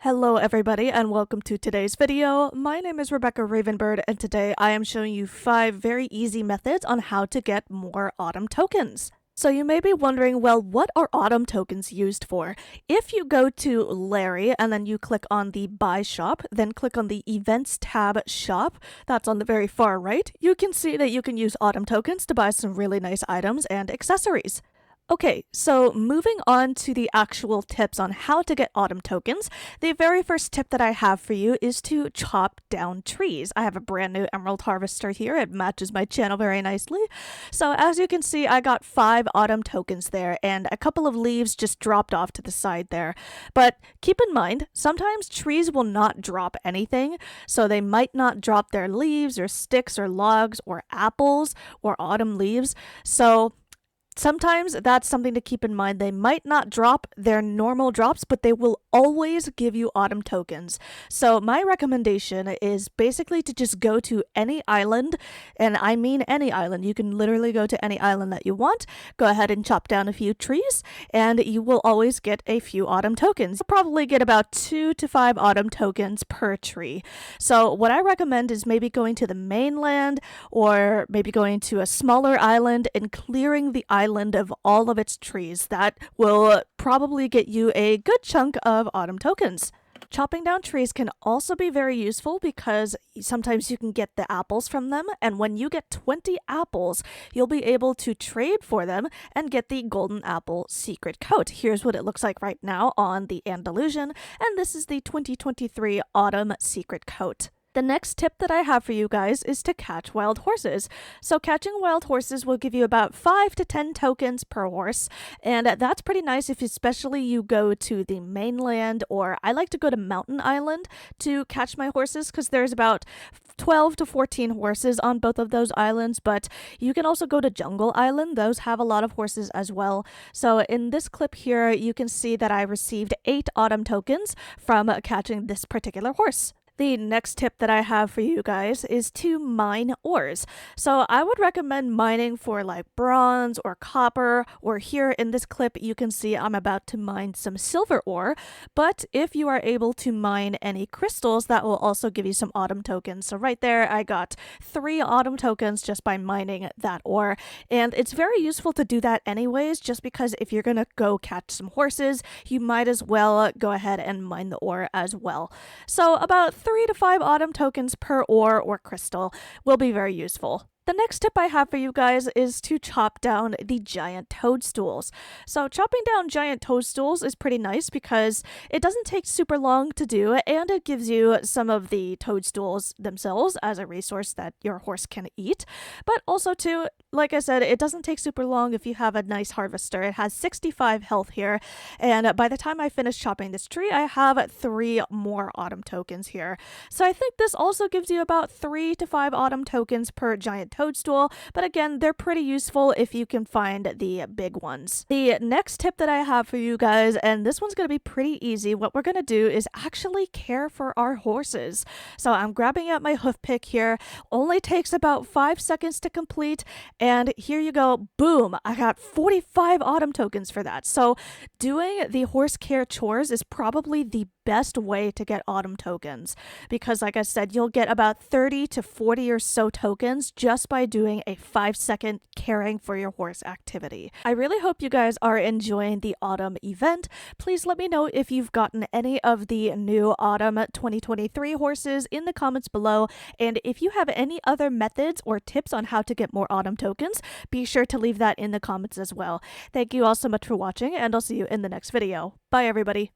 Hello everybody and welcome to today's video. My name is Rebecca Ravenbird and today I am showing you 5 very easy methods on how to get more autumn tokens. So you may be wondering, well, what are autumn tokens used for? If you go to Larry and then you click on the Buy Shop, then click on the Events tab Shop, that's on the very far right, you can see that you can use autumn tokens to buy some really nice items and accessories. Okay, so moving on to the actual tips on how to get autumn tokens, the very first tip that I have for you is to chop down trees. I have a brand new emerald harvester here. It matches my channel very nicely. So as you can see, I got 5 autumn tokens there and a couple of leaves just dropped off to the side there. But keep in mind, sometimes trees will not drop anything, so they might not drop their leaves or sticks or logs or apples or autumn leaves. So sometimes that's something to keep in mind. They might not drop their normal drops, but they will always give you autumn tokens. So my recommendation is basically to just go to any island, and I mean any island. You can literally go to any island that you want, go ahead and chop down a few trees, and you will always get a few autumn tokens. You'll probably get about 2 to 5 autumn tokens per tree. So what I recommend is maybe going to the mainland or maybe going to a smaller island and clearing the island of all of its trees. That will probably get you a good chunk of autumn tokens. Chopping down trees can also be very useful because sometimes you can get the apples from them, and when you get 20 apples, you'll be able to trade for them and get the golden apple secret coat. Here's what it looks like right now on the Andalusian, and this is the 2023 autumn secret coat. The next tip that I have for you guys is to catch wild horses. So catching wild horses will give you about 5 to 10 tokens per horse, and that's pretty nice if especially you go to the mainland, or I like to go to Mountain Island to catch my horses because there's about 12 to 14 horses on both of those islands, but you can also go to Jungle Island. Those have a lot of horses as well. So in this clip here, you can see that I received 8 autumn tokens from catching this particular horse. The next tip that I have for you guys is to mine ores. So I would recommend mining for like bronze or copper, or here in this clip you can see I'm about to mine some silver ore, but if you are able to mine any crystals, that will also give you some autumn tokens. So right there I got 3 autumn tokens just by mining that ore, and it's very useful to do that anyways, just because if you're gonna go catch some horses, you might as well go ahead and mine the ore as well. So about 3 to 5 autumn tokens per ore or crystal will be very useful. The next tip I have for you guys is to chop down the giant toadstools. So chopping down giant toadstools is pretty nice because it doesn't take super long to do, and it gives you some of the toadstools themselves as a resource that your horse can eat. But also too, like I said, it doesn't take super long if you have a nice harvester. It has 65 health here, and by the time I finish chopping this tree, I have 3 more autumn tokens here. So I think this also gives you about 3 to 5 autumn tokens per giant toadstool, but again, they're pretty useful if you can find the big ones. The next tip that I have for you guys, and this one's going to be pretty easy, what we're going to do is actually care for our horses. So I'm grabbing out my hoof pick here, only takes about 5 seconds to complete, and here you go, boom, I got 45 autumn tokens for that. So doing the horse care chores is probably the best way to get autumn tokens, because like I said, you'll get about 30 to 40 or so tokens just by doing a 5-second caring for your horse activity. I really hope you guys are enjoying the autumn event. Please let me know if you've gotten any of the new autumn 2023 horses in the comments below, and if you have any other methods or tips on how to get more autumn tokens, be sure to leave that in the comments as well. Thank you all so much for watching, and I'll see you in the next video. Bye everybody.